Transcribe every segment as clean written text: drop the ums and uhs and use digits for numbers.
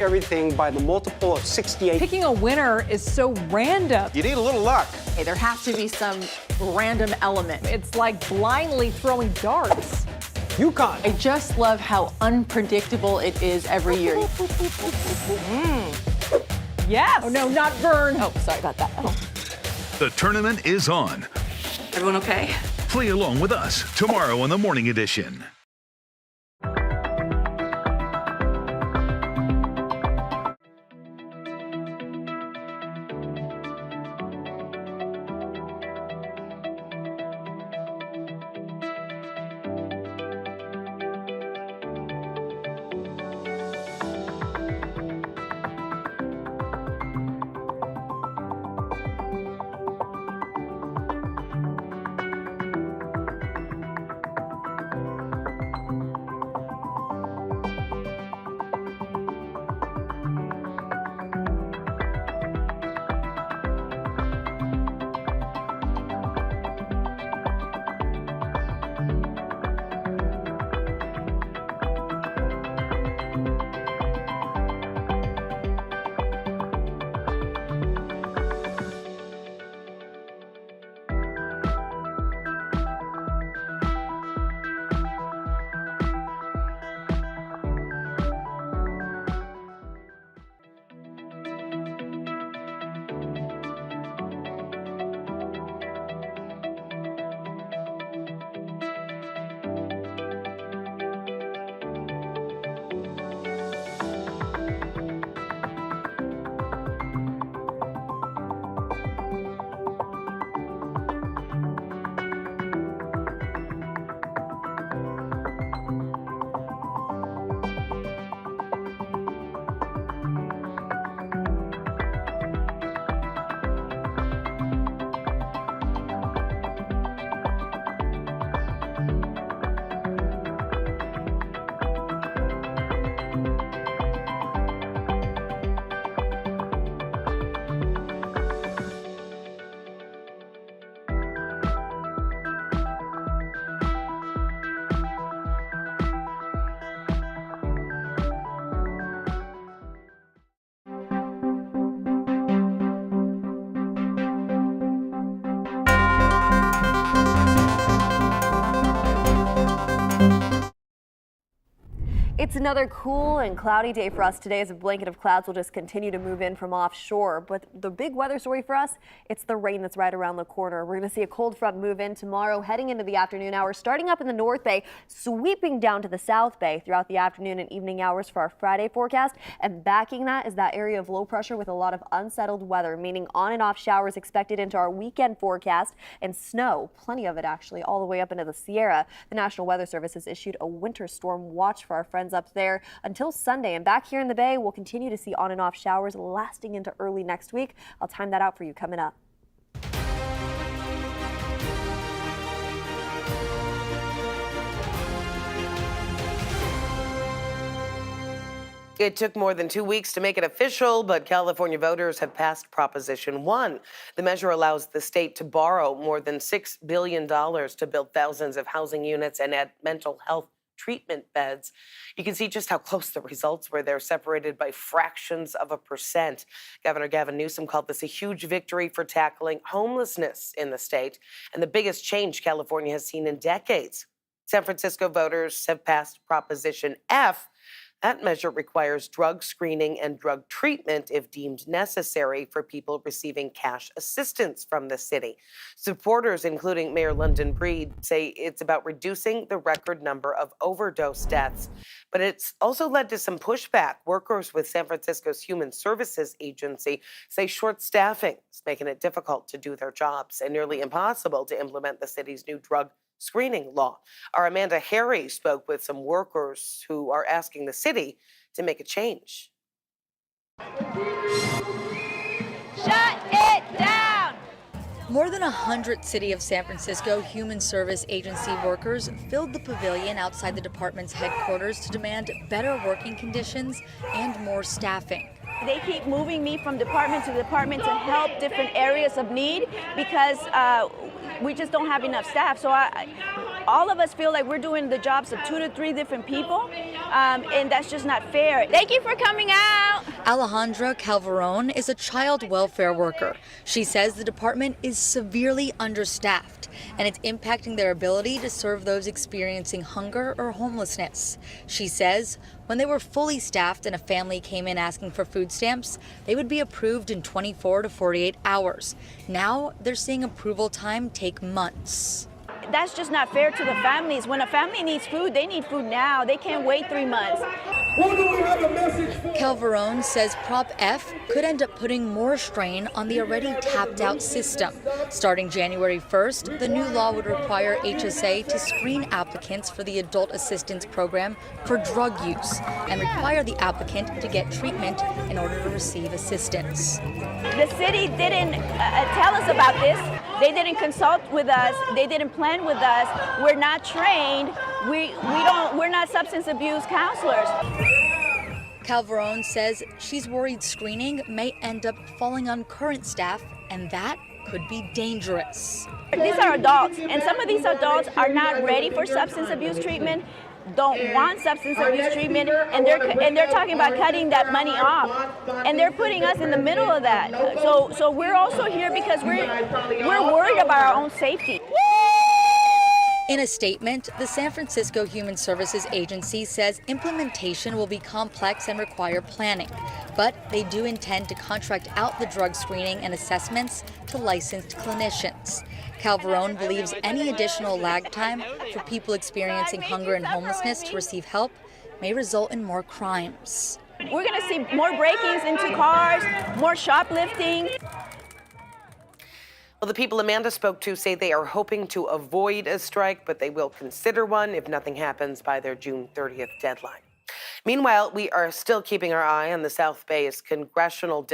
everything by the multiple of 68. Picking a winner is so random. You need a little luck. Hey, there has to be some random element. It's like blindly throwing darts. UConn. I just love how unpredictable it is every year. Yes. Oh, no, not Vern. Oh, sorry about that. Oh. The tournament is on. Everyone okay? Play along with us tomorrow on the Morning Edition. It's another cool and cloudy day for us today as a blanket of clouds will just continue to move in from offshore. But the big weather story for us, it's the rain that's right around the corner. We're going to see a cold front move in tomorrow, heading into the afternoon hours, starting up in the North Bay, sweeping down to the South Bay throughout the afternoon and evening hours for our Friday forecast. And backing that is that area of low pressure with a lot of unsettled weather, meaning on and off showers expected into our weekend forecast, and snow, plenty of it actually, all the way up into the Sierra. The National Weather Service has issued a winter storm watch for our friends up there until Sunday. And back here in the Bay, we'll continue to see on and off showers lasting into early next week. I'll time that out for you coming up. It took more than 2 weeks to make it official, but California voters have passed Proposition 1. The measure allows the state to borrow more than $6 billion to build thousands of housing units and add mental health treatment beds. You can see just how close the results were. They're separated by fractions of a percent. Governor Gavin Newsom called this a huge victory for tackling homelessness in the state and the biggest change California has seen in decades. San Francisco voters have passed Proposition F. That measure requires drug screening and drug treatment if deemed necessary for people receiving cash assistance from the city. Supporters, including Mayor London Breed, say it's about reducing the record number of overdose deaths. But it's also led to some pushback. Workers with San Francisco's Human Services Agency say short staffing is making it difficult to do their jobs and nearly impossible to implement the city's new drug screening law. Our Amanda Harry spoke with some workers who are asking the city to make a change. Shut it down! More than 100 City of San Francisco Human Service Agency workers filled the pavilion outside the department's headquarters to demand better working conditions and more staffing. They keep moving me from department to department to help different areas of need because we just don't have enough staff. So all of us feel like we're doing the jobs of 2 to 3 different people, and that's just not fair. Thank you for coming out. Alejandra Calvarone is a child welfare worker. She says the department is severely understaffed, and it's impacting their ability to serve those experiencing hunger or homelessness. She says when they were fully staffed and a family came in asking for food stamps, they would be approved in 24 to 48 hours. Now they're seeing approval time take months. That's just not fair to the families. When a family needs food, they need food now. They can't wait 3 months. Calvarone says Prop F could end up putting more strain on the already tapped out system. Starting January 1st, the new law would require HSA to screen applicants for the Adult Assistance Program for drug use and require the applicant to get treatment in order to receive assistance. The city didn't tell us about this. They didn't consult with us. They didn't plan with us. We're not trained. We're not substance abuse counselors. Calvarone says she's worried screening may end up falling on current staff, and that could be dangerous. These are adults, and some of these adults are not ready for substance abuse treatment, don't want substance abuse treatment, and they're talking about cutting that money off, and they're putting us in the middle of that. So we're also here because we're worried about our own safety. In a statement, the San Francisco Human Services Agency says implementation will be complex and require planning, but they do intend to contract out the drug screening and assessments to licensed clinicians. Calvarone believes any additional lag time for people experiencing hunger and homelessness to receive help may result in more crimes. We're going to see more break-ins into cars, more shoplifting. Well, the people Amanda spoke to say they are hoping to avoid a strike, but they will consider one if nothing happens by their June 30th deadline. Meanwhile, we are still keeping our eye on the South Bay's congressional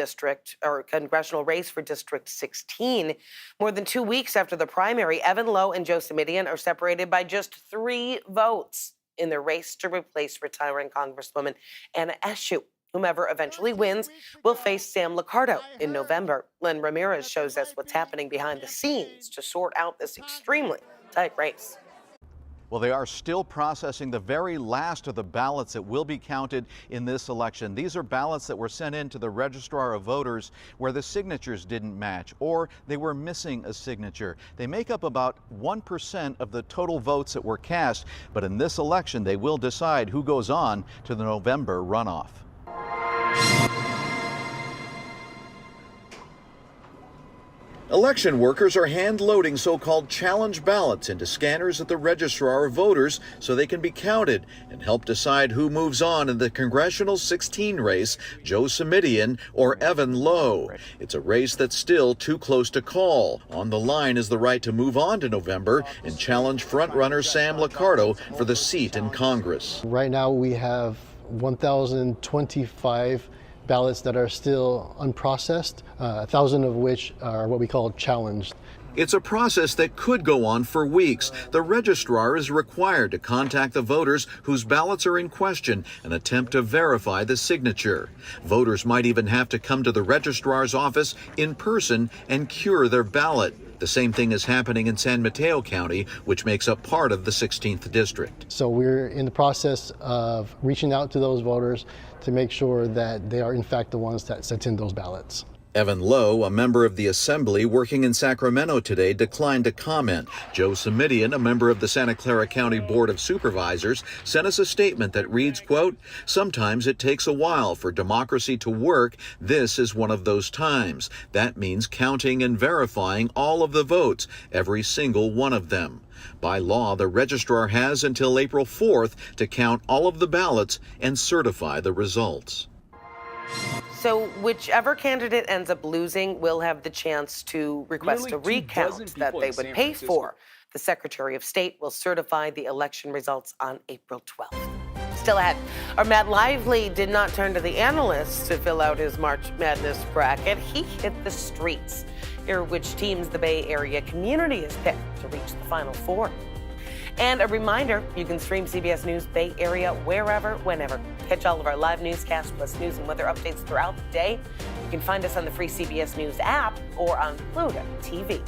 race for District 16. More than 2 weeks after the primary, Evan Lowe and Joe Simidian are separated by just 3 votes in the race to replace retiring Congresswoman Anna Eshoo. Whomever eventually wins will face Sam Liccardo in November. Len Ramirez shows us what's happening behind the scenes to sort out this extremely tight race. Well, they are still processing the very last of the ballots that will be counted in this election. These are ballots that were sent in to the Registrar of Voters where the signatures didn't match or they were missing a signature. They make up about 1% of the total votes that were cast, but in this election they will decide who goes on to the November runoff. Election workers are hand-loading so-called challenge ballots into scanners at the Registrar of Voters so they can be counted and help decide who moves on in the congressional 16 race, Joe Simidian or Evan Lowe. It's a race that's still too close to call. On the line is the right to move on to November and challenge frontrunner Sam Liccardo for the seat in Congress. Right now we have 1,025 ballots that are still unprocessed, 1,000 of which are what we call challenged. It's a process that could go on for weeks. The registrar is required to contact the voters whose ballots are in question and attempt to verify the signature. Voters might even have to come to the registrar's office in person and cure their ballot. The same thing is happening in San Mateo County, which makes up part of the 16th district. So we're in the process of reaching out to those voters to make sure that they are in fact the ones that sent in those ballots. Evan Lowe, a member of the Assembly working in Sacramento today, declined to comment. Joe Simidian, a member of the Santa Clara County Board of Supervisors, sent us a statement that reads, quote, "Sometimes it takes a while for democracy to work. This is one of those times. That means counting and verifying all of the votes, every single one of them. By law, the registrar has until April 4th to count all of the ballots and certify the results." So whichever candidate ends up losing will have the chance to request a recount that they would pay for. The Secretary of State will certify the election results on April 12th. Still ahead, our Matt Lively did not turn to the analysts to fill out his March Madness bracket. He hit the streets. Hear which teams the Bay Area community has picked to reach the Final Four. And a reminder, you can stream CBS News Bay Area wherever, whenever. Catch all of our live newscasts plus news and weather updates throughout the day. You can find us on the free CBS News app or on Pluto TV.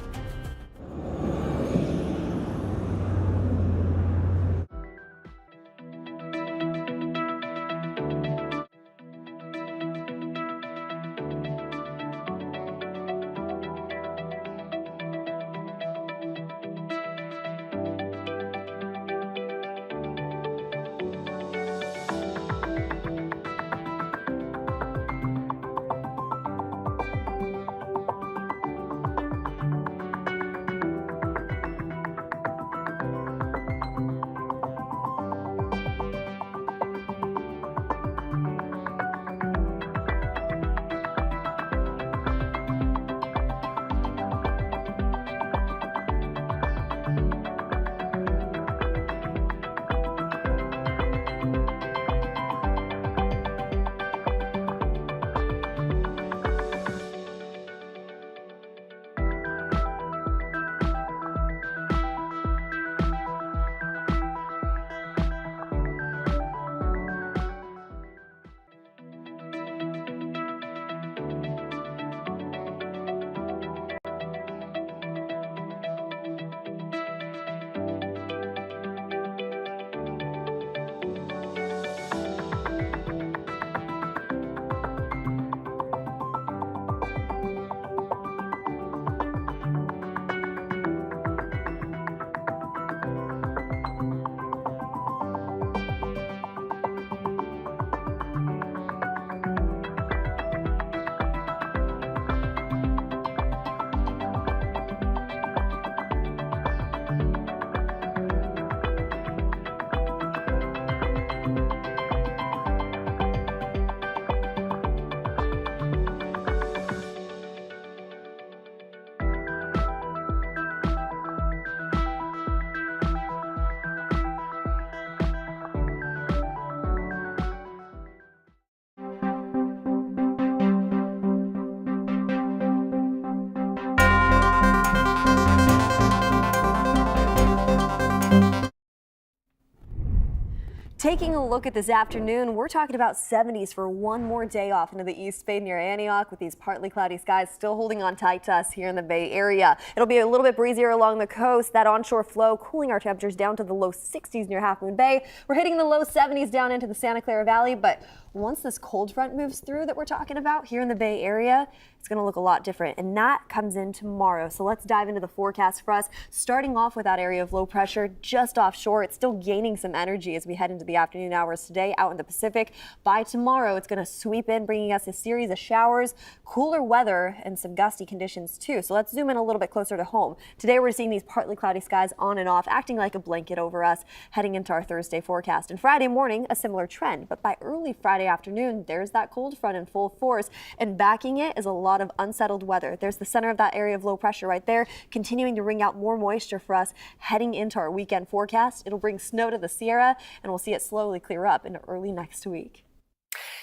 Taking a look at this afternoon, we're talking about 70s for one more day off into the East Bay near Antioch, with these partly cloudy skies still holding on tight to us here in the Bay Area. It'll be a little bit breezier along the coast. That onshore flow cooling our temperatures down to the low 60s near Half Moon Bay. We're hitting the low 70s down into the Santa Clara Valley, but once this cold front moves through that we're talking about here in the Bay Area, it's going to look a lot different, and that comes in tomorrow. So let's dive into the forecast for us. Starting off with that area of low pressure just offshore, it's still gaining some energy as we head into the afternoon hours today out in the Pacific. By tomorrow, it's going to sweep in, bringing us a series of showers, cooler weather, and some gusty conditions too. So let's zoom in a little bit closer to home. Today, we're seeing these partly cloudy skies on and off, acting like a blanket over us heading into our Thursday forecast. And Friday morning, a similar trend, but by early Friday afternoon, there's that cold front in full force, and backing it is a lot of unsettled weather. There's the center of that area of low pressure right there, continuing to wring out more moisture for us heading into our weekend forecast. It'll bring snow to the Sierra, and we'll see it slowly clear up into early next week.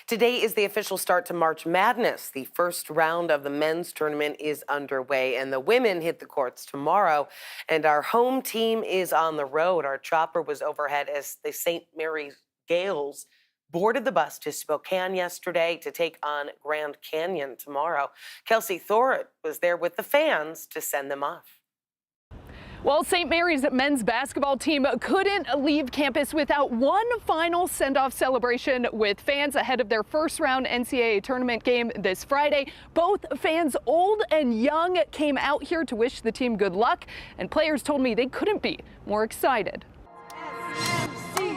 Today is the official start to March Madness. The first round of the men's tournament is underway, and the women hit the courts tomorrow. And our home team is on the road. Our chopper was overhead as the St. Mary's Gales boarded the bus to Spokane yesterday to take on Grand Canyon tomorrow. Kelsey Thorett was there with the fans to send them off. Well, St. Mary's men's basketball team couldn't leave campus without one final send-off celebration with fans ahead of their first round NCAA tournament game this Friday. Both fans, old and young, came out here to wish the team good luck, and players told me they couldn't be more excited.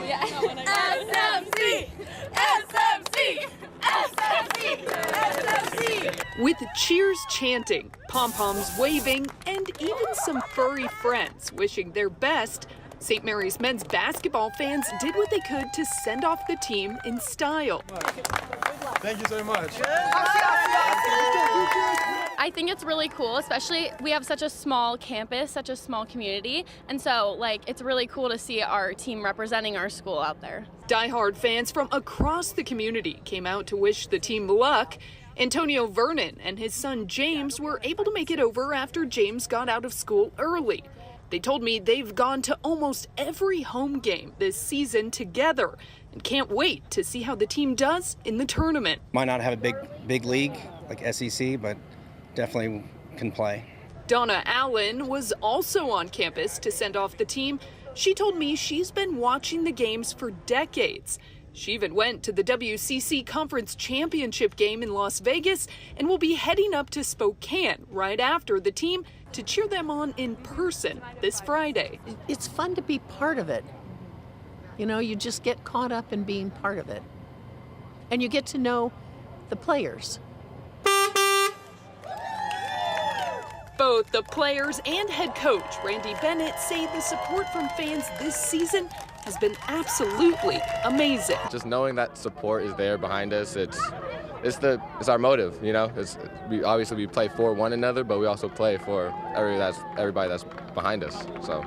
SMC! SMC! SMC! SMC! With cheers chanting, pom-poms waving, and even some furry friends wishing their best, St. Mary's men's basketball fans did what they could to send off the team in style. Thank you so much. I think it's really cool, especially we have such a small campus, such a small community, and so it's really cool to see our team representing our school out there. Die-hard fans from across the community came out to wish the team luck. Antonio Vernon and his son James were able to make it over after James got out of school early. They told me they've gone to almost every home game this season together and can't wait to see how the team does in the tournament. Might not have a big league like SEC, but definitely can play. Donna Allen was also on campus to send off the team. She told me she's been watching the games for decades. She even went to the WCC Conference Championship game in Las Vegas and will be heading up to Spokane right after the team to cheer them on in person this Friday. It's fun to be part of it. You know, you just get caught up in being part of it. And you get to know the players. Both the players and head coach Randy Bennett say the support from fans this season has been absolutely amazing. Just knowing that support is there behind us, it's our motive, you know. We play for one another, but we also play for everybody that's behind us. So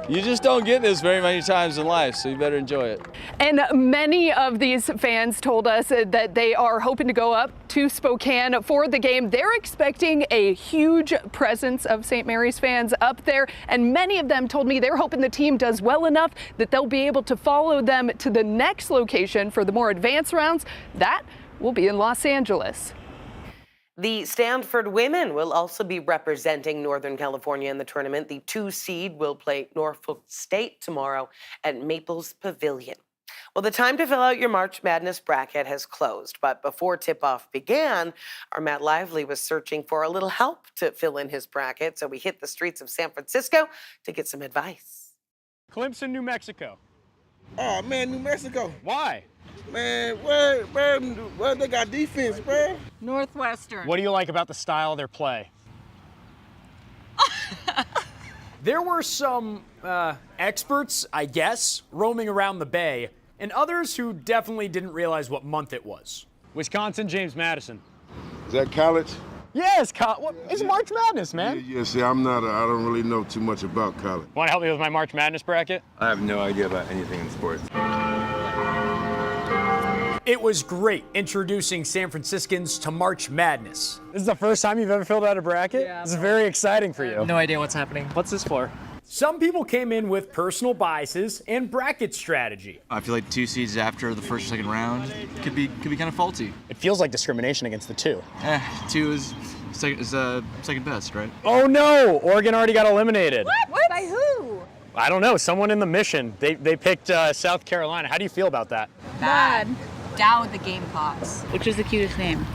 you just don't get this very many times in life, so you better enjoy it. And many of these fans told us that they are hoping to go up to Spokane for the game. They're expecting a huge presence of St. Mary's fans up there, and many of them told me they're hoping the team does well enough that they'll be able to follow them to the next location for the more advanced rounds. That will be in Los Angeles. The Stanford women will also be representing Northern California in the tournament. The 2 seed will play Norfolk State tomorrow at Maples Pavilion. Well, the time to fill out your March Madness bracket has closed, but before tip-off began, our Matt Lively was searching for a little help to fill in his bracket, so we hit the streets of San Francisco to get some advice. Clemson, New Mexico. Oh, man, New Mexico. Why? Man, where they got defense, bro? Northwestern. What do you like about the style of their play? There were some experts, I guess, roaming around the Bay, and others who definitely didn't realize what month it was. Wisconsin, James Madison. Is that college? Yes, it's March Madness, man. Yeah, see, I don't really know too much about college. Want to help me with my March Madness bracket? I have no idea about anything in sports. It was great introducing San Franciscans to March Madness. This is the first time you've ever filled out a bracket? Yeah. This is very exciting for you. No idea what's happening. What's this for? Some people came in with personal biases and bracket strategy. I feel like 2 seeds after the first or second round could be kind of faulty. It feels like discrimination against the 2. 2 is second best, right? Oh no! Oregon already got eliminated. What? By who? I don't know. Someone in the Mission. They picked South Carolina. How do you feel about that? Bad. Down with the Gamecocks. Which is the cutest name?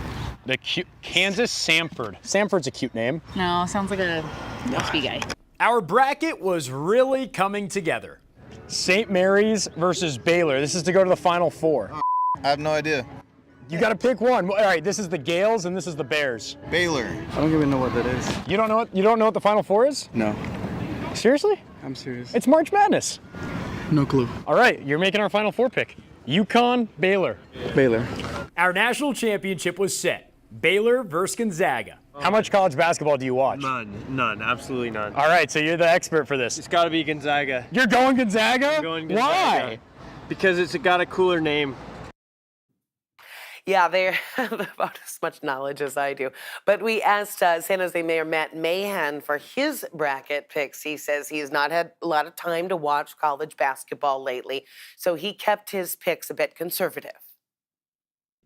The Kansas Samford. Samford's a cute name. No, sounds like a waspy guy. Our bracket was really coming together. St. Mary's versus Baylor. This is to go to the Final Four. I have no idea. You got to pick one. All right, this is the Gales and this is the Bears. Baylor. I don't even know what that is. You don't know what the Final Four is? No. Seriously? I'm serious. It's March Madness. No clue. All right, you're making our Final Four pick. UConn, Baylor. Baylor. Our national championship was set. Baylor versus Gonzaga. How much college basketball do you watch? None, absolutely none. All right, so you're the expert for this. It's got to be Gonzaga. You're going Gonzaga? I'm going Gonzaga. Why? Because it's got a cooler name. Yeah, they have about as much knowledge as I do. But we asked San Jose Mayor Matt Mahan for his bracket picks. He says he's not had a lot of time to watch college basketball lately, so he kept his picks a bit conservative.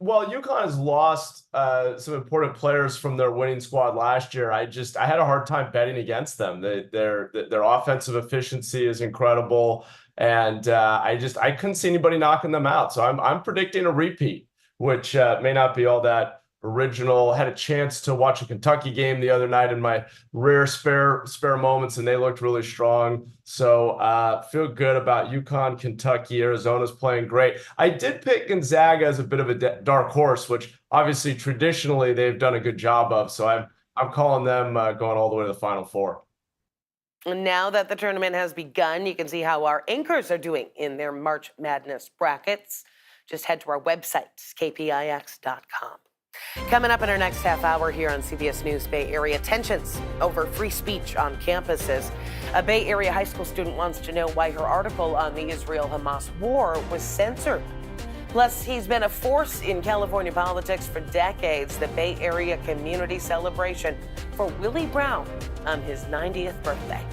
Well, UConn has lost some important players from their winning squad last year. I had a hard time betting against them. Their offensive efficiency is incredible, and I couldn't see anybody knocking them out. So I'm predicting a repeat, which may not be all that original. Had a chance to watch a Kentucky game the other night in my rare spare moments, and they looked really strong. So feel good about UConn, Kentucky. Arizona's playing great. I did pick Gonzaga as a bit of a dark horse, which obviously traditionally they've done a good job of. So I'm calling them going all the way to the Final Four. And now that the tournament has begun, you can see how our anchors are doing in their March Madness brackets. Just head to our website, kpix.com. Coming up in our next half hour here on CBS News Bay Area, tensions over free speech on campuses. A Bay Area high school student wants to know why her article on the Israel-Hamas war was censored. Plus, he's been a force in California politics for decades. The Bay Area community celebration for Willie Brown on his 90th birthday.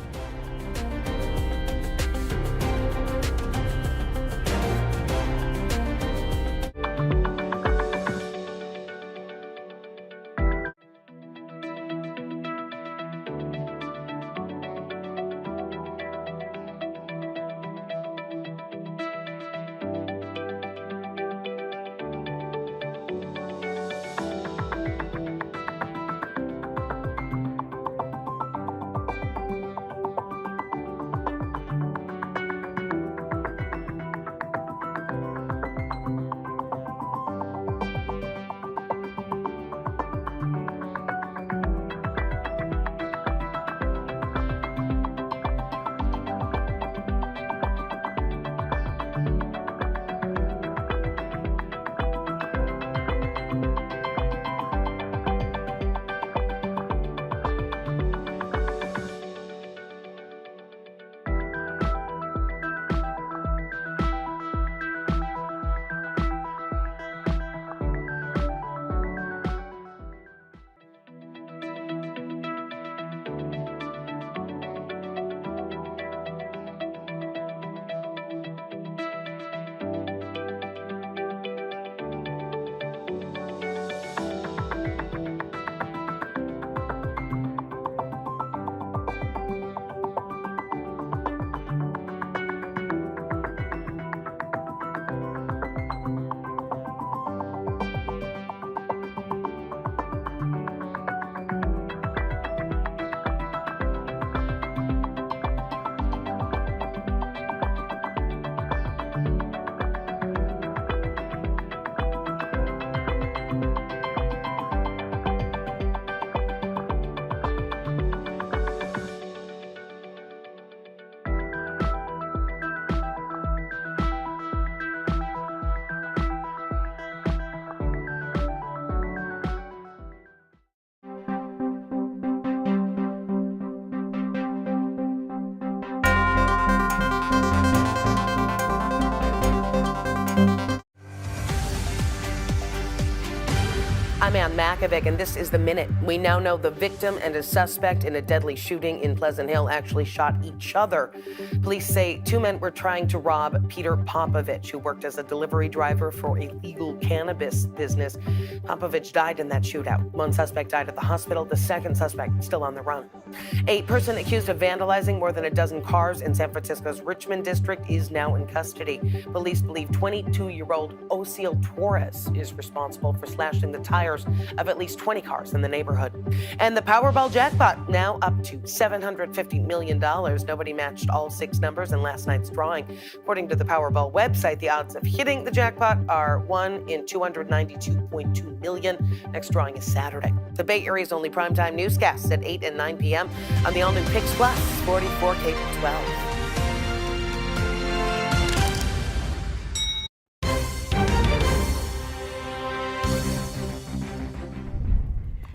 Makovic, and this is the minute. We now know the victim and a suspect in a deadly shooting in Pleasant Hill actually shot each other. Police say two men were trying to rob Peter Popovich, who worked as a delivery driver for a legal cannabis business. Popovich died in that shootout. One suspect died at the hospital. The second suspect still on the run. A person accused of vandalizing more than a dozen cars in San Francisco's Richmond district is now in custody. Police believe 22-year-old Ociel Torres is responsible for slashing the tires of at least 20 cars in the neighborhood. And the Powerball jackpot now up to $750 million. Nobody matched all 6 numbers in last night's drawing. According to the Powerball website, the odds of hitting the jackpot are 1 in 292.2 million. Next drawing is Saturday. The Bay Area's only primetime newscasts at 8 and 9 p.m. on the all-new Pix Plus, 44 Cable 12.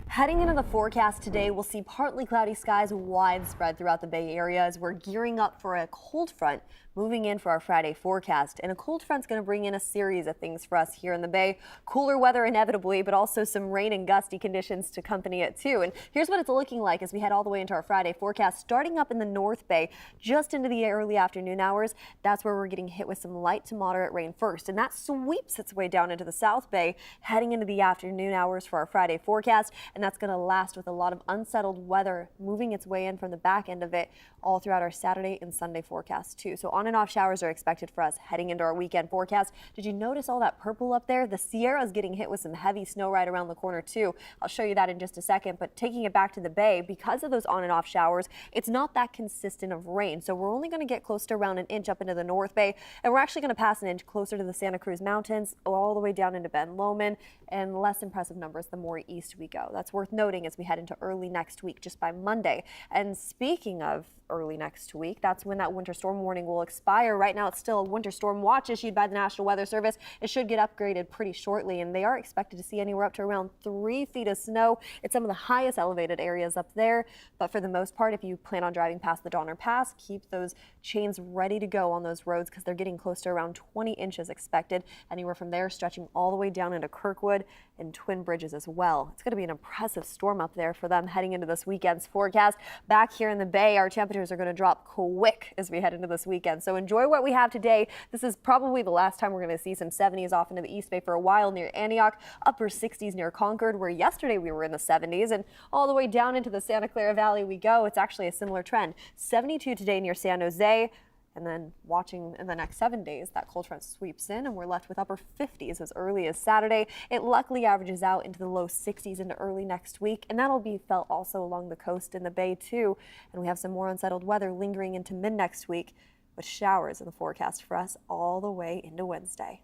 Heading into the forecast today, we'll see partly cloudy skies widespread throughout the Bay Area as we're gearing up for a cold front moving in for our Friday forecast. And a cold front's going to bring in a series of things for us here in the Bay. Cooler weather inevitably, but also some rain and gusty conditions to accompany it too. And here's what it's looking like as we head all the way into our Friday forecast. Starting up in the North Bay, just into the early afternoon hours, that's where we're getting hit with some light to moderate rain first. And that sweeps its way down into the South Bay, heading into the afternoon hours for our Friday forecast. And that's going to last with a lot of unsettled weather moving its way in from the back end of it all throughout our Saturday and Sunday forecast too. So on and off showers are expected for us heading into our weekend forecast. Did you notice all that purple up there? The Sierra is getting hit with some heavy snow right around the corner too. I'll show you that in just a second, but taking it back to the Bay, because of those on and off showers, it's not that consistent of rain. So we're only going to get close to around an inch up into the North Bay, and we're actually going to pass an inch closer to the Santa Cruz Mountains, all the way down into Ben Lomond, and less impressive numbers the more east we go. That's worth noting as we head into early next week, just by Monday. And speaking of early next week, that's when that winter storm warning will expire. Right now, it's still a winter storm watch issued by the National Weather Service. It should get upgraded pretty shortly, and they are expected to see anywhere up to around 3 feet of snow. It's some of the highest elevated areas up there, but for the most part, if you plan on driving past the Donner Pass, keep those chains ready to go on those roads because they're getting close to around 20 inches expected, anywhere from there stretching all the way down into Kirkwood and Twin Bridges as well. It's going to be an impressive storm up there for them heading into this weekend's forecast. Back here in the Bay, our temperatures are going to drop quick as we head into this weekend. So enjoy what we have today. This is probably the last time we're going to see some 70s off into the East Bay for a while near Antioch, upper 60s near Concord, where yesterday we were in the 70s, and all the way down into the Santa Clara Valley we go. It's actually a similar trend. 72 today near San Jose. And then watching in the next 7 days, that cold front sweeps in and we're left with upper 50s as early as Saturday. It luckily averages out into the low 60s into early next week, and that'll be felt also along the coast in the Bay too. And we have some more unsettled weather lingering into mid next week with showers in the forecast for us all the way into Wednesday.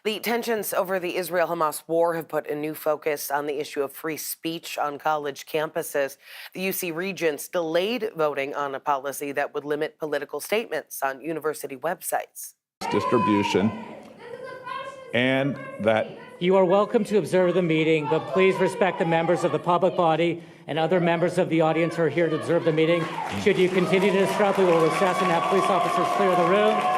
The tensions over the Israel-Hamas war have put a new focus on the issue of free speech on college campuses. The UC Regents delayed voting on a policy that would limit political statements on university websites. Distribution, and that you are welcome to observe the meeting, but please respect the members of the public body and other members of the audience who are here to observe the meeting. Should you continue to disrupt, we will recess and have police officers clear the room.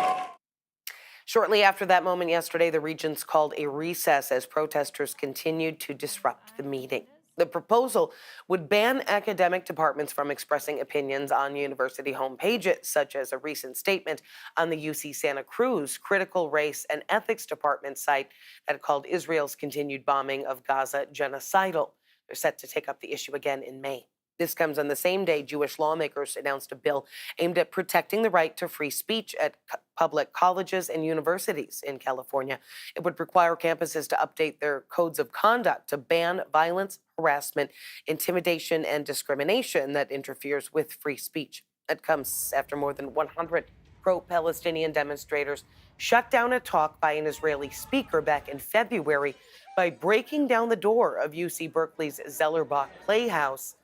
Shortly after that moment yesterday, the Regents called a recess as protesters continued to disrupt the meeting. The proposal would ban academic departments from expressing opinions on university homepages, such as a recent statement on the UC Santa Cruz Critical Race and Ethics Department site that called Israel's continued bombing of Gaza genocidal. They're set to take up the issue again in May. This comes on the same day Jewish lawmakers announced a bill aimed at protecting the right to free speech at public colleges and universities in California. It would require campuses to update their codes of conduct to ban violence, harassment, intimidation, and discrimination that interferes with free speech. It comes after more than 100 pro-Palestinian demonstrators shut down a talk by an Israeli speaker back in February by breaking down the door of UC Berkeley's Zellerbach Playhouse.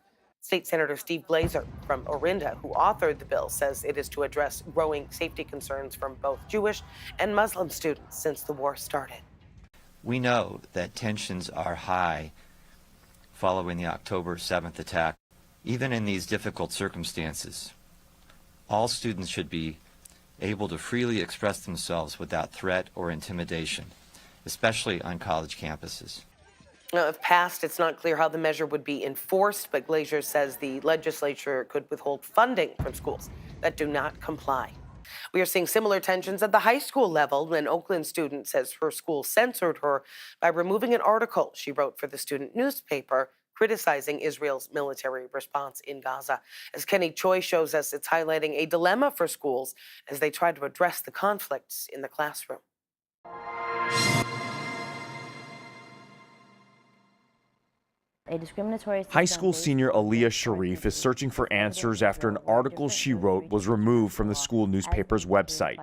State Senator Steve Glazer from Orinda, who authored the bill, says it is to address growing safety concerns from both Jewish and Muslim students since the war started. We know that tensions are high following the October 7th attack. Even in these difficult circumstances, all students should be able to freely express themselves without threat or intimidation, especially on college campuses. If passed, it's not clear how the measure would be enforced, but Glazer says the legislature could withhold funding from schools that do not comply. We are seeing similar tensions at the high school level. An Oakland student says her school censored her by removing an article she wrote for the student newspaper criticizing Israel's military response in Gaza. As Kenny Choi shows us, it's highlighting a dilemma for schools as they try to address the conflicts in the classroom. High school senior Aliyah Sharif is searching for answers after an article she wrote was removed from the school newspaper's website.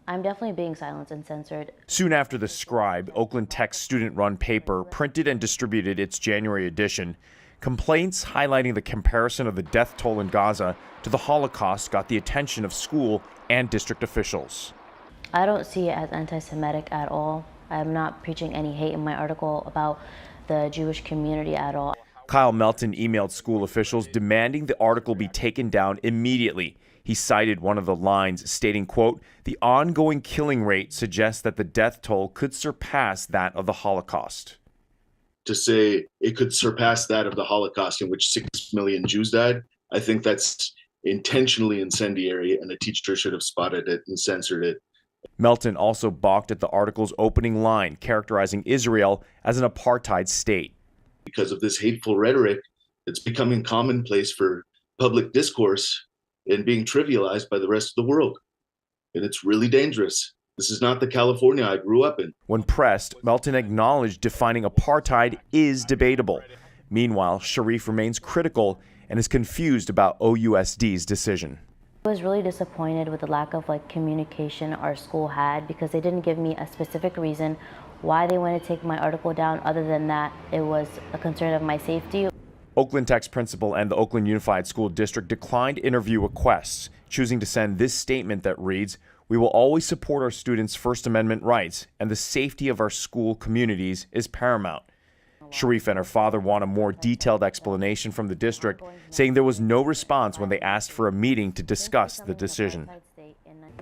I'm definitely being silenced and censored. Soon after the Scribe, Oakland Tech's student-run paper, printed and distributed its January edition, complaints highlighting the comparison of the death toll in Gaza to the Holocaust got the attention of school and district officials. I don't see it as anti-Semitic at all. I'm not preaching any hate in my article about the Jewish community at all. Kyle Melton emailed school officials demanding the article be taken down immediately. He cited one of the lines stating, quote, "The ongoing killing rate suggests that the death toll could surpass that of the Holocaust." To say it could surpass that of the Holocaust in which 6 million Jews died, I think that's intentionally incendiary, and a teacher should have spotted it and censored it. Melton also balked at the article's opening line, characterizing Israel as an apartheid state. Because of this hateful rhetoric, it's becoming commonplace for public discourse and being trivialized by the rest of the world. And it's really dangerous. This is not the California I grew up in. When pressed, Melton acknowledged defining apartheid is debatable. Meanwhile, Sharif remains critical and is confused about OUSD's decision. I was really disappointed with the lack of communication our school had, because they didn't give me a specific reason why they wanted to take my article down, other than that it was a concern of my safety. Oakland Tech's principal and the Oakland Unified School District declined interview requests, choosing to send this statement that reads, "We will always support our students' First Amendment rights, and the safety of our school communities is paramount." Sharif and her father want a more detailed explanation from the district, saying there was no response when they asked for a meeting to discuss the decision.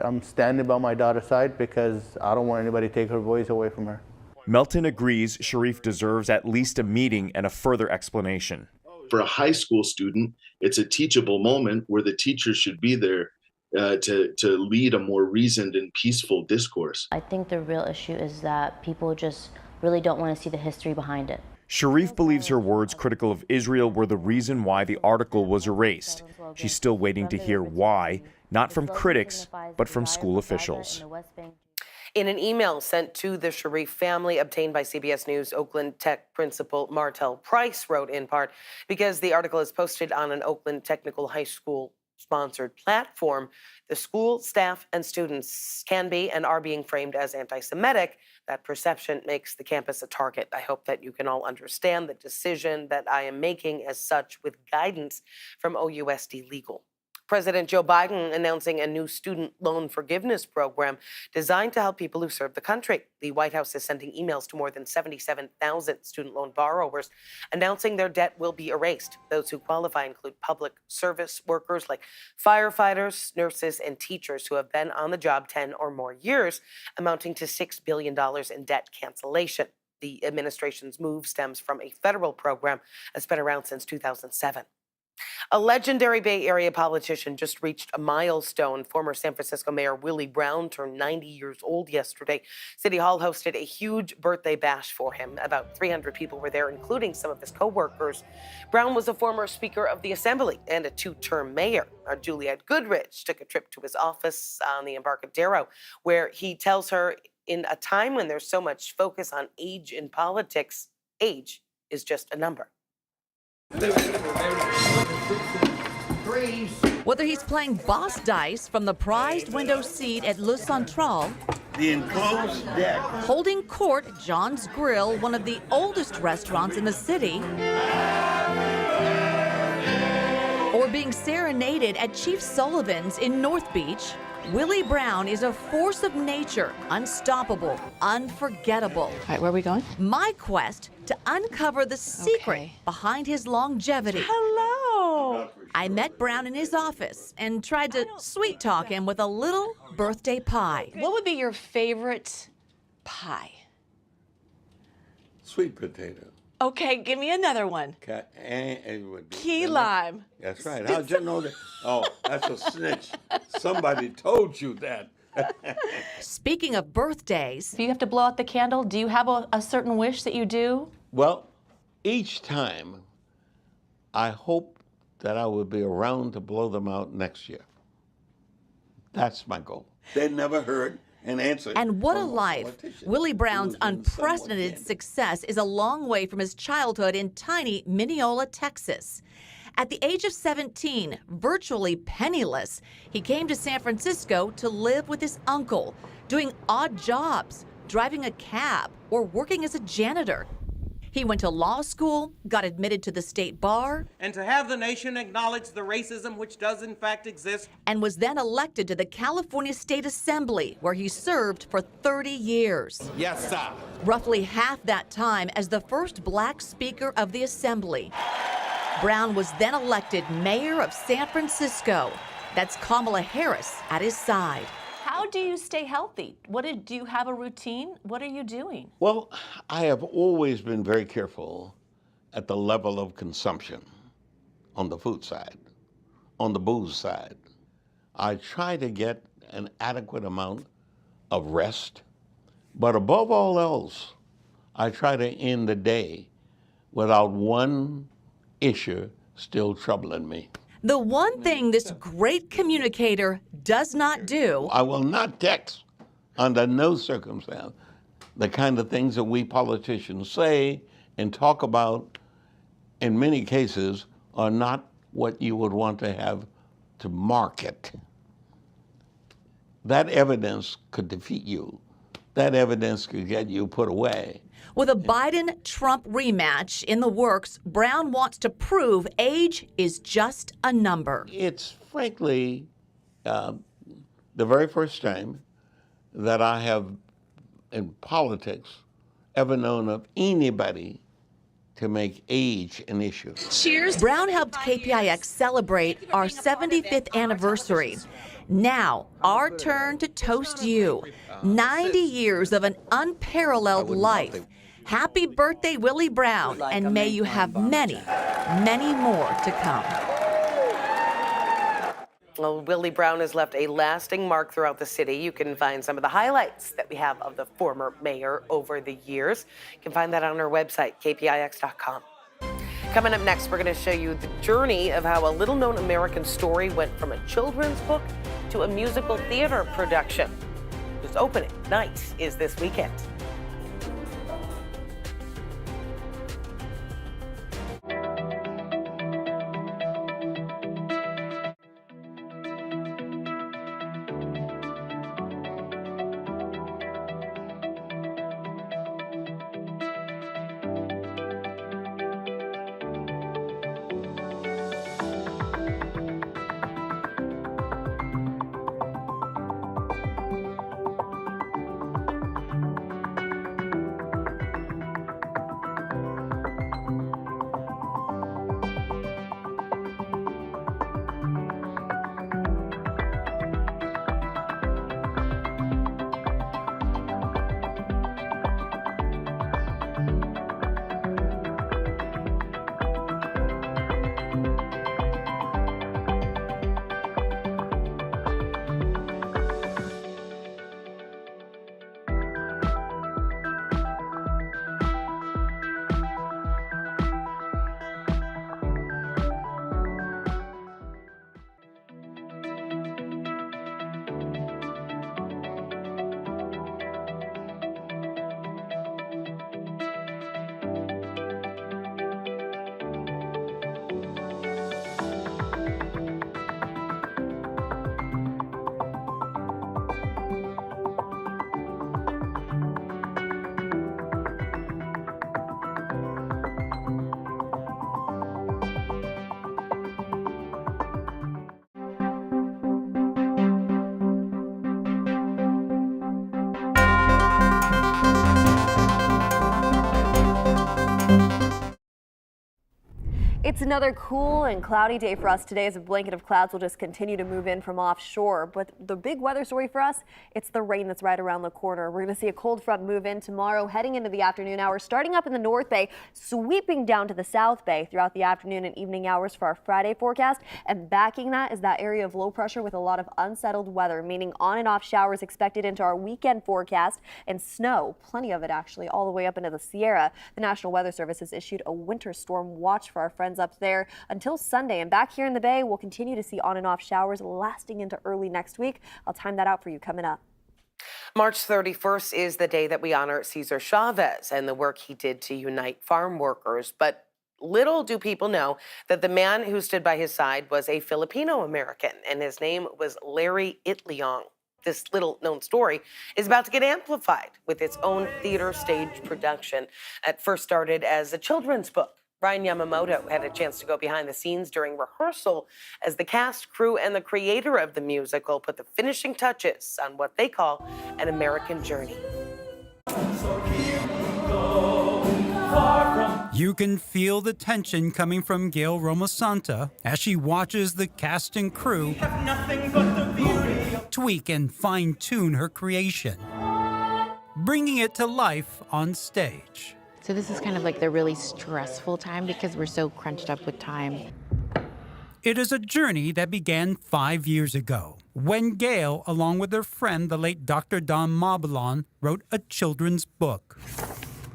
I'm standing by my daughter's side because I don't want anybody to take her voice away from her. Melton agrees Sharif deserves at least a meeting and a further explanation. For a high school student, it's a teachable moment where the teacher should be there to lead a more reasoned and peaceful discourse. I think the real issue is that people just really don't want to see the history behind it. Sharif believes her words critical of Israel were the reason why the article was erased. She's still waiting to hear why, not from critics, but from school officials. In an email sent to the Sharif family, obtained by CBS News, Oakland Tech principal Martell Price wrote in part, because the article is posted on an Oakland Technical High School sponsored platform, the school, staff, and students can be and are being framed as anti-Semitic. That perception makes the campus a target. I hope that you can all understand the decision that I am making as such, with guidance from OUSD Legal. President Joe Biden announcing a new student loan forgiveness program designed to help people who serve the country. The White House is sending emails to more than 77,000 student loan borrowers announcing their debt will be erased. Those who qualify include public service workers like firefighters, nurses, and teachers who have been on the job 10 or more years, amounting to $6 billion in debt cancellation. The administration's move stems from a federal program that's been around since 2007. A legendary Bay Area politician just reached a milestone. Former San Francisco Mayor Willie Brown turned 90 years old yesterday. City Hall hosted a huge birthday bash for him. About 300 people were there, including some of his co-workers. Brown was a former Speaker of the Assembly and a two-term mayor. Juliette Goodrich took a trip to his office on the Embarcadero, where he tells her, in a time when there's so much focus on age in politics, age is just a number. Whether he's playing boss dice from the prized window seat at Le Central, the enclosed deck, holding court at John's Grill, one of the oldest restaurants in the city, or being serenaded at Chief Sullivan's in North Beach, Willie Brown is a force of nature, unstoppable, unforgettable. All right, where are we going? My quest to uncover the secret behind his longevity. Hello. I met Brown in his office and tried to sweet talk him with a little birthday pie. What would be your favorite pie? Sweet potato. Okay, give me another one. It would be. Key lime. That's right. How'd you know that? Oh, that's a snitch. Somebody told you that. Speaking of birthdays, if you have to blow out the candle, do you have a certain wish that you do? Well, each time, I hope that I will be around to blow them out next year. That's my goal. They never heard an answer. And what a life. Willie Brown's unprecedented success is a long way from his childhood in tiny Mineola, Texas. At the age of 17, virtually penniless, he came to San Francisco to live with his uncle, doing odd jobs, driving a cab, or working as a janitor. He went to law school, got admitted to the state bar, and to have the nation acknowledge the racism which does in fact exist, and was then elected to the California State Assembly, where he served for 30 years. Yes, sir. Roughly half that time as the first black speaker of the assembly. Brown was then elected mayor of San Francisco. That's Kamala Harris at his side. How do you stay healthy? Do you have a routine? What are you doing? Well, I have always been very careful at the level of consumption on the food side, on the booze side. I try to get an adequate amount of rest, but above all else, I try to end the day without one issue still troubling me. The one thing this great communicator does not do. I will not text under no circumstance. The kind of things that we politicians say and talk about in many cases are not what you would want to have to market. That evidence could defeat you. That evidence could get you put away. With a Biden-Trump rematch in the works, Brown wants to prove age is just a number. It's frankly the very first time that I have in politics ever known of anybody to make age an issue. Cheers. Brown helped KPIX celebrate our 75th anniversary. Now, our turn to toast you. 90 years of an unparalleled life. Happy birthday, Willie Brown, and may you have many, many more to come. Well, Willie Brown has left a lasting mark throughout the city. You can find some of the highlights that we have of the former mayor over the years. You can find that on our website, kpix.com. Coming up next, we're going to show you the journey of how a little-known American story went from a children's book to a musical theater production. Its opening night is this weekend. It's another cool and cloudy day for us today as a blanket of clouds will just continue to move in from offshore. But the big weather story for us, it's the rain that's right around the corner. We're going to see a cold front move in tomorrow, heading into the afternoon hours, starting up in the North Bay, sweeping down to the South Bay throughout the afternoon and evening hours for our Friday forecast. And backing that is that area of low pressure with a lot of unsettled weather, meaning on and off showers expected into our weekend forecast, and snow, plenty of it actually, all the way up into the Sierra. The National Weather Service has issued a winter storm watch for our friends up there until Sunday. And back here in the Bay, we'll continue to see on and off showers lasting into early next week. I'll time that out for you coming up. March 31st is the day that we honor Cesar Chavez and the work he did to unite farm workers. But little do people know that the man who stood by his side was a Filipino American, and his name was Larry Itliong. This little known story is about to get amplified with its own theater stage production. It first started as a children's book. Ryan Yamamoto had a chance to go behind the scenes during rehearsal as the cast, crew, and the creator of the musical put the finishing touches on what they call an American journey. You can feel the tension coming from Gail Romosanta as she watches the cast and crew tweak and fine-tune her creation, bringing it to life on stage. So this is kind of like the really stressful time because we're so crunched up with time. It is a journey that began 5 years ago when Gail, along with her friend, the late Dr. Don Mabalon, wrote a children's book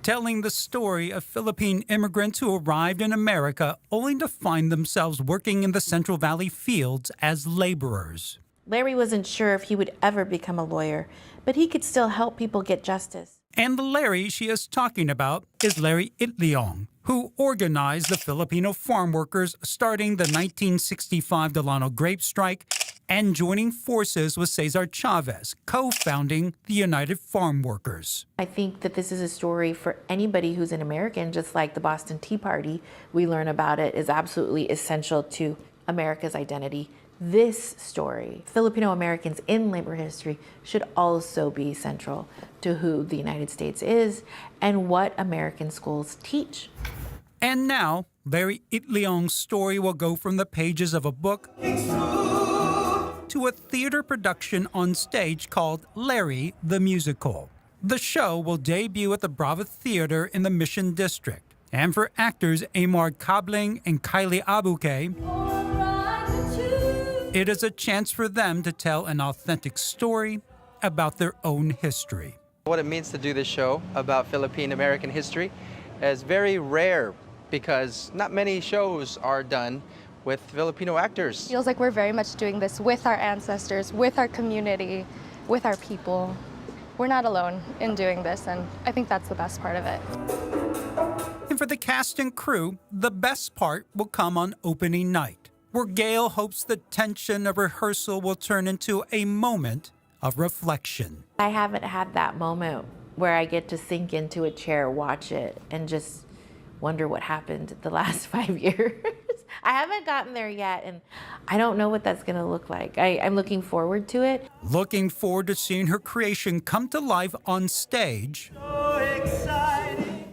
telling the story of Philippine immigrants who arrived in America only to find themselves working in the Central Valley fields as laborers. Larry wasn't sure if he would ever become a lawyer, but he could still help people get justice. And the Larry she is talking about is Larry Itliong, who organized the Filipino farm workers starting the 1965 Delano grape strike and joining forces with Cesar Chavez, co-founding the United Farm Workers. I think that this is a story for anybody who's an American, just like the Boston Tea Party. We learn about it is absolutely essential to America's identity. This story, Filipino Americans in labor history, should also be central to who the United States is and what American schools teach. And now, Larry Itliong's story will go from the pages of a book to a theater production on stage called Larry the Musical. The show will debut at the Brava Theater in the Mission District. And for actors Amar Cabling and Kylie Abuke, it is a chance for them to tell an authentic story about their own history. What it means to do this show about Philippine American history is very rare because not many shows are done with Filipino actors. Feels like we're very much doing this with our ancestors, with our community, with our people. We're not alone in doing this, and I think that's the best part of it. And for the cast and crew, the best part will come on opening night, where Gail hopes the tension of rehearsal will turn into a moment of reflection. I haven't had that moment where I get to sink into a chair, watch it, and just wonder what happened the last 5 years. I haven't gotten there yet, and I don't know what that's gonna look like. I'm looking forward to it. Looking forward to seeing her creation come to life on stage.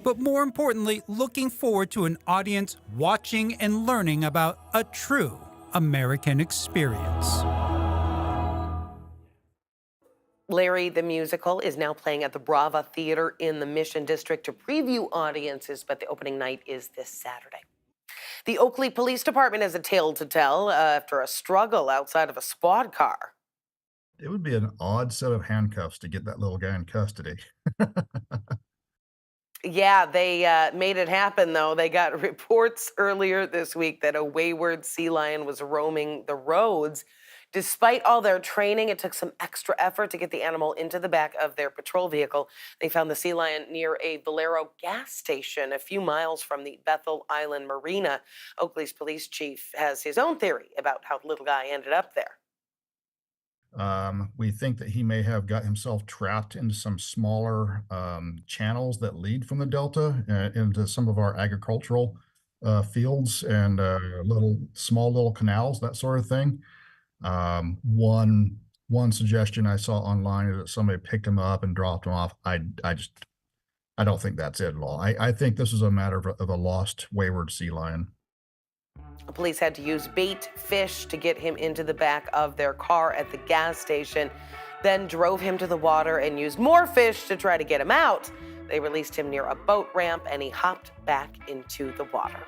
But more importantly, looking forward to an audience watching and learning about a true American experience. Larry the Musical is now playing at the Brava Theater in the Mission District to preview audiences, but the opening night is this Saturday. The Oakley Police Department has a tale to tell after a struggle outside of a squad car. It would be an odd set of handcuffs to get that little guy in custody. Yeah, they made it happen, though. They got reports earlier this week that a wayward sea lion was roaming the roads. Despite all their training, it took some extra effort to get the animal into the back of their patrol vehicle. They found the sea lion near a Valero gas station a few miles from the Bethel Island Marina. Oakley's police chief has his own theory about how the little guy ended up there. We think that he may have got himself trapped into some smaller channels that lead from the Delta into some of our agricultural fields and small little canals, that sort of thing. One suggestion I saw online is that somebody picked him up and dropped him off. I don't think that's it at all. I think this is a matter of a lost, wayward sea lion. Police had to use bait fish to get him into the back of their car at the gas station, then drove him to the water and used more fish to try to get him out. They released him near a boat ramp and he hopped back into the water.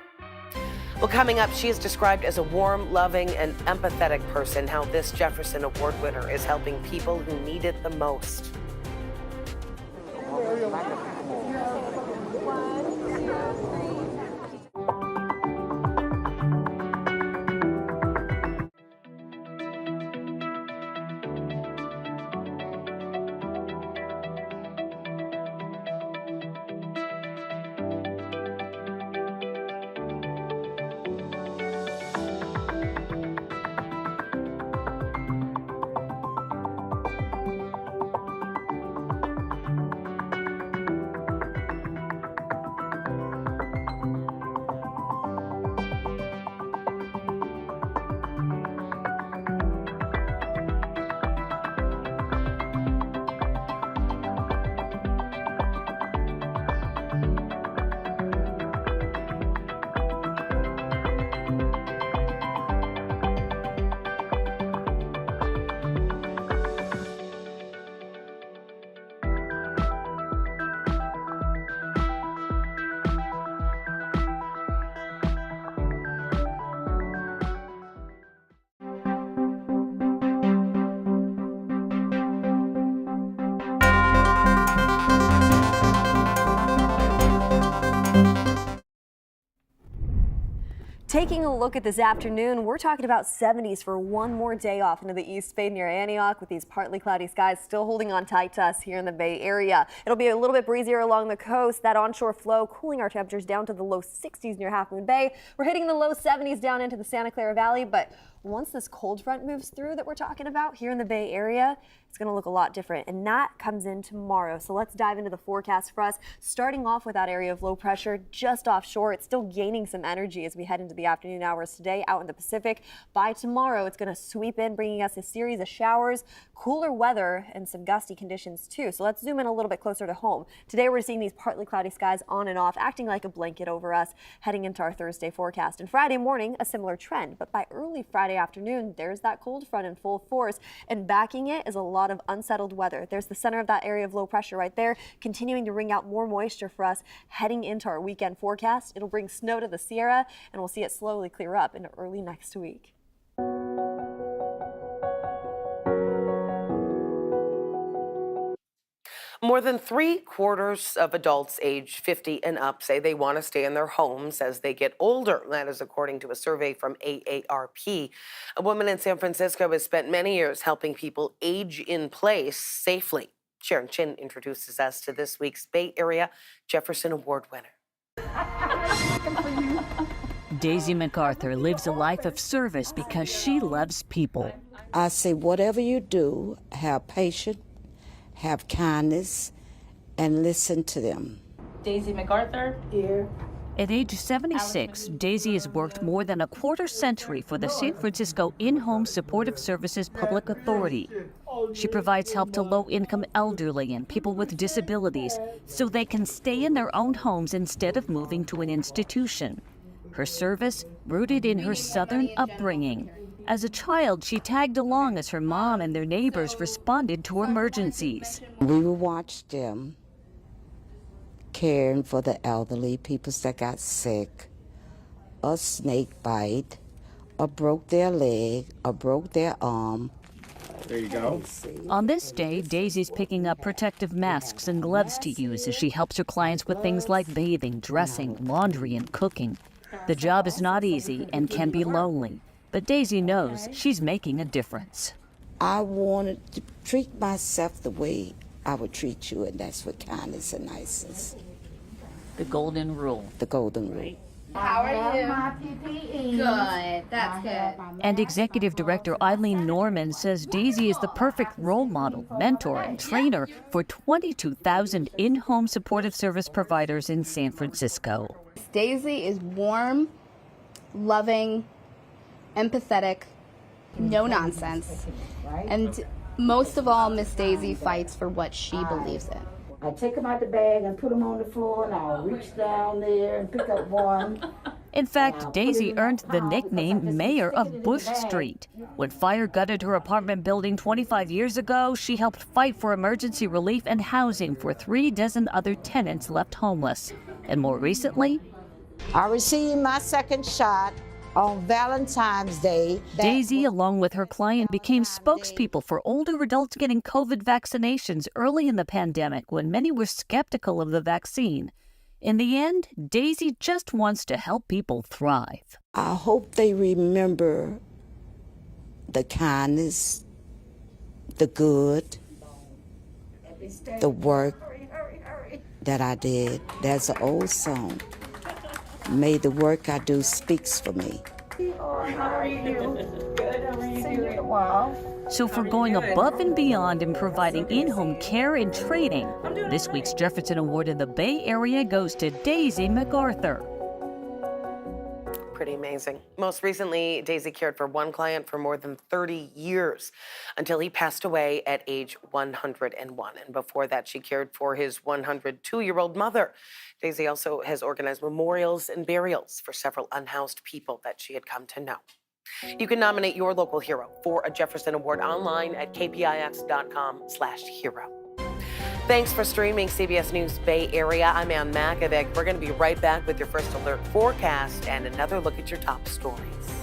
Well, coming up, she is described as a warm, loving, and empathetic person. How this Jefferson Award winner is helping people who need it the most. Taking a look at this afternoon, we're talking about 70s for one more day off into the East Bay near Antioch, with these partly cloudy skies still holding on tight to us here in the Bay Area. It'll be a little bit breezier along the coast. That onshore flow cooling our temperatures down to the low 60s near Half Moon Bay. We're hitting the low 70s down into the Santa Clara Valley, but once this cold front moves through that we're talking about here in the Bay Area, it's going to look a lot different, and that comes in tomorrow. So let's dive into the forecast for us, starting off with that area of low pressure just offshore. It's still gaining some energy as we head into the afternoon hours today out in the Pacific. By tomorrow, it's going to sweep in, bringing us a series of showers, cooler weather, and some gusty conditions too. So let's zoom in a little bit closer to home. Today, we're seeing these partly cloudy skies on and off, acting like a blanket over us, heading into our Thursday forecast. And Friday morning, a similar trend, but by early Friday afternoon, there's that cold front in full force, and backing it is a lot of unsettled weather. There's the center of that area of low pressure right there, continuing to wring out more moisture for us heading into our weekend forecast. It'll bring snow to the Sierra, and we'll see it slowly clear up into early next week. More than 3/4 of adults age 50 and up say they want to stay in their homes as they get older. That is according to a survey from AARP. A woman in San Francisco has spent many years helping people age in place safely. Sharon Chin introduces us to this week's Bay Area Jefferson Award winner. Daisy MacArthur lives a life of service because she loves people. I say, whatever you do, have patience, have kindness, and listen to them. Daisy MacArthur. Here. At age 76, Daisy has worked more than a quarter century for the San Francisco In-Home Supportive Services Public Authority. She provides help to low-income elderly and people with disabilities so they can stay in their own homes instead of moving to an institution. Her service rooted in her Southern upbringing. As a child, she tagged along as her mom and their neighbors responded to emergencies. We would watch them caring for the elderly, people that got sick, a snake bite, or broke their leg, or broke their arm. There you go. On this day, Daisy's picking up protective masks and gloves to use as she helps her clients with things like bathing, dressing, laundry, and cooking. The job is not easy and can be lonely, but Daisy knows she's making a difference. I wanted to treat myself the way I would treat you, and that's what kindness and niceness. The golden rule. The golden rule. How are you? Good. That's good. And Executive Director Itliong Norman says Daisy is the perfect role model, mentor, and trainer for 22,000 in-home supportive service providers in San Francisco. Daisy is warm, loving, empathetic, no nonsense. And most of all, Miss Daisy fights for what she believes in. I take them out the bag and put them on the floor, and I'll reach down there and pick up one, In fact, Daisy earned the nickname Mayor of Bush Street. When fire gutted her apartment building 25 years ago, she helped fight for emergency relief and housing for 36 other tenants left homeless. And more recently, I received my second shot on Valentine's Day. Daisy, along with her client, became spokespeople for older adults getting COVID vaccinations early in the pandemic when many were skeptical of the vaccine. In the end, Daisy just wants to help people thrive. I hope they remember the kindness, the good, the work that I did. There's an old song. May the work I do speaks for me. Oh, how are you? Good, how are you doing? Wow. So for going above and beyond in providing in-home care and training, this week's Jefferson Award in the Bay Area goes to Daisy MacArthur. Pretty amazing. Most recently, Daisy cared for one client for more than 30 years until he passed away at age 101. And before that, she cared for his 102-year-old mother. Daisy also has organized memorials and burials for several unhoused people that she had come to know. You can nominate your local hero for a Jefferson Award online at kpix.com/hero. Thanks for streaming CBS News Bay Area. I'm Ann Makovic. We're going to be right back with your First Alert forecast and another look at your top stories.